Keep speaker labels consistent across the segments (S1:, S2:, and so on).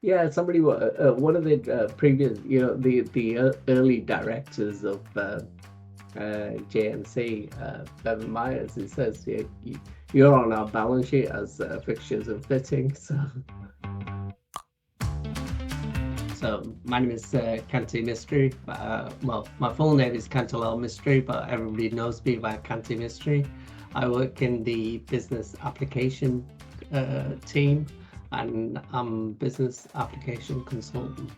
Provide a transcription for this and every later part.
S1: Yeah, somebody, one of the previous, the early directors of JMC, Bevan Myers, he says, you're on our balance sheet as fixtures and fittings. So my name is Kanti Mystery. Well, my full name is Cantalel Mystery, but everybody knows me by Kanti Mystery. I work in the business application team, and I'm business application consultant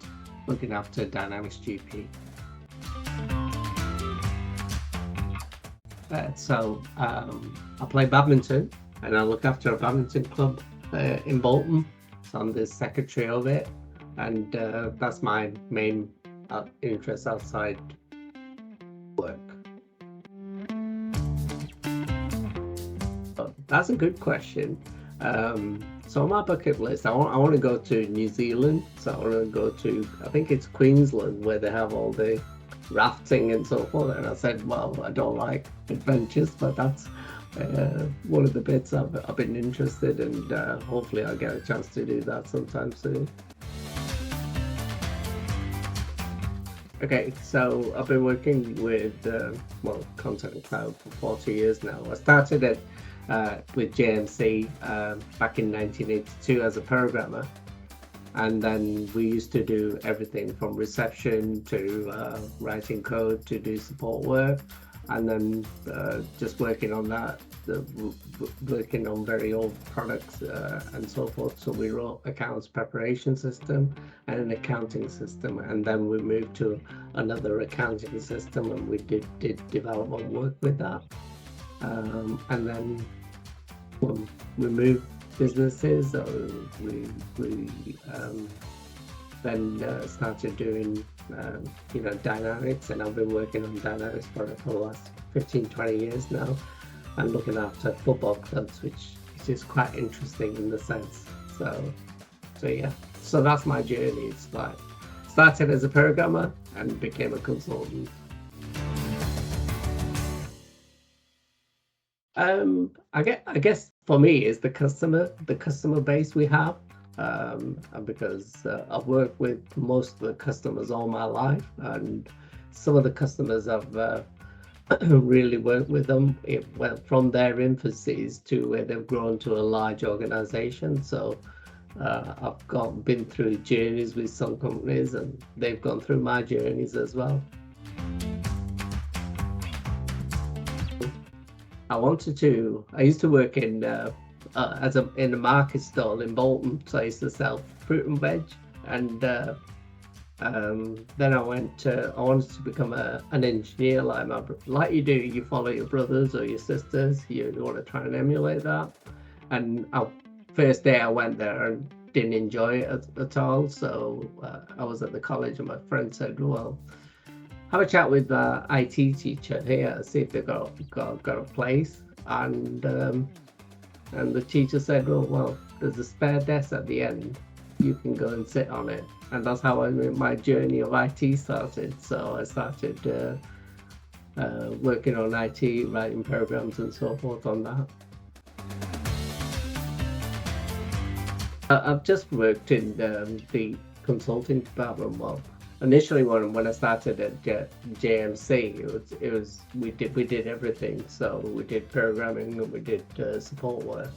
S1: looking after Dynamics GP. I play badminton, and I look after a badminton club in Bolton. So I'm the secretary of it, and that's my main interest outside work. That's a good question. So on my bucket list, I want to go to New Zealand. So I want to go to, I think it's Queensland, where they have all the rafting and so forth. And I said, well, I don't like adventures, but that's one of the bits I've been interested in, and hopefully I'll get a chance to do that sometime soon. Okay, so I've been working with Content+Cloud for 40 years now. I started it with JMC back in 1982 as a programmer, and then we used to do everything from reception to writing code to do support work, and then just working on that, working on very old products and so forth. So we wrote accounts preparation system and an accounting system, and then we moved to another accounting system, and we did development work with that. And then when we moved businesses, we then started doing Dynamics, and I've been working on Dynamics for the last 15-20 years now, and looking after football clubs, which is just quite interesting in the sense. So yeah, so that's my journey. It's like started as a programmer and became a consultant. I guess for me is the customer base we have, and because I've worked with most of the customers all my life, and some of the customers I've really worked with them. It went from their infancies to where they've grown to a large organization. So I've been through journeys with some companies, and they've gone through my journeys as well. I used to work in in a market stall in Bolton, so I used to sell fruit and veg, and then I wanted to become an engineer like you do. You follow your brothers or your sisters. You want to try and emulate that. And first day I went there and didn't enjoy it at all. So I was at the college, and my friend said, well, have a chat with the IT teacher here, see if they've got a place. And the teacher said, oh, well, there's a spare desk at the end. You can go and sit on it. And that's how my journey of IT started. So I started working on IT, writing programs and so forth on that. I've just worked in the consulting department. Well, initially when I started at JMC, it was we did everything. So we did programming and we did support work.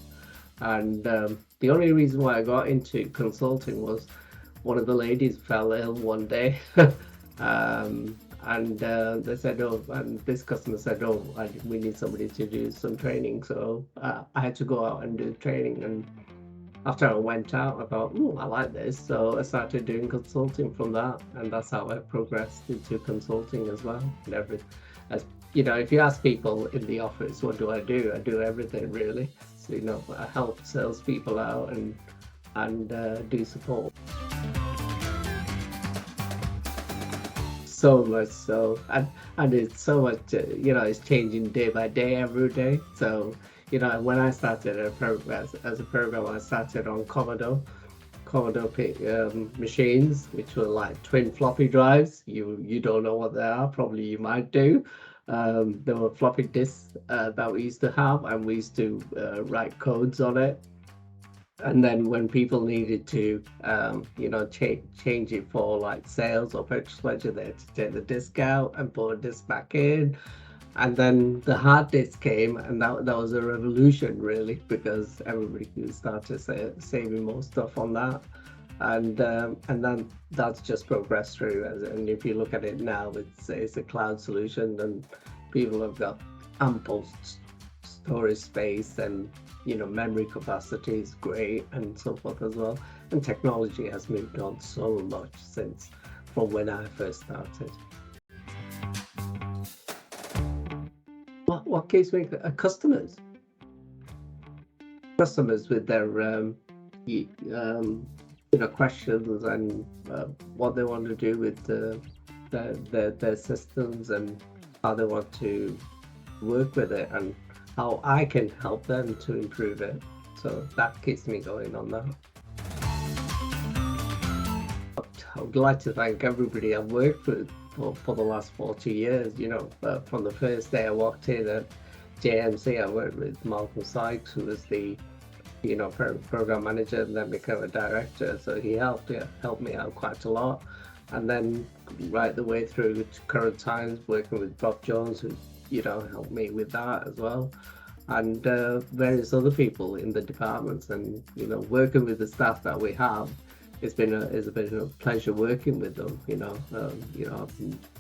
S1: And the only reason why I got into consulting was one of the ladies fell ill one day, and they said, oh, and this customer said, oh, we need somebody to do some training. So I had to go out and do training. And after I went out, I thought, oh, I like this. So I started doing consulting from that, and that's how I progressed into consulting as well. And as you know, if you ask people in the office, what do? I do everything really. So I help salespeople out and do support. So much so, and it's so much. It's changing day by day, every day. So when I started as a programmer, I started on Commodore machines, which were like twin floppy drives. You don't know what they are, probably you might do. There were floppy disks that we used to have, and we used to write codes on it. And then when people needed to, change it for like sales or purchase ledger, they had to take the disk out and put a disk back in. And then the hard disk came, and that was a revolution, really, because everybody started saving more stuff on that. And then that's just progressed through. And if you look at it now, it's a cloud solution, and people have got ample storage space, and memory capacity is great, and so forth as well. And technology has moved on so much since from when I first started. What keeps me customers with their questions, and what they want to do with their systems, and how they want to work with it, and how I can help them to improve it. So that keeps me going on that. I would like to thank everybody I've worked with for the last 40 years. From the first day I walked in at JMC, I worked with Malcolm Sykes, who was the program manager, and then became a director. So he helped me out quite a lot. And then right the way through to current times, working with Bob Jones, who helped me with that as well, and various other people in the departments, and working with the staff that we have. It's been a pleasure working with them. I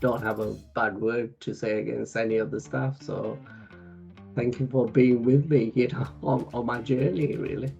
S1: don't have a bad word to say against any of the staff. So thank you for being with me, on my journey, really.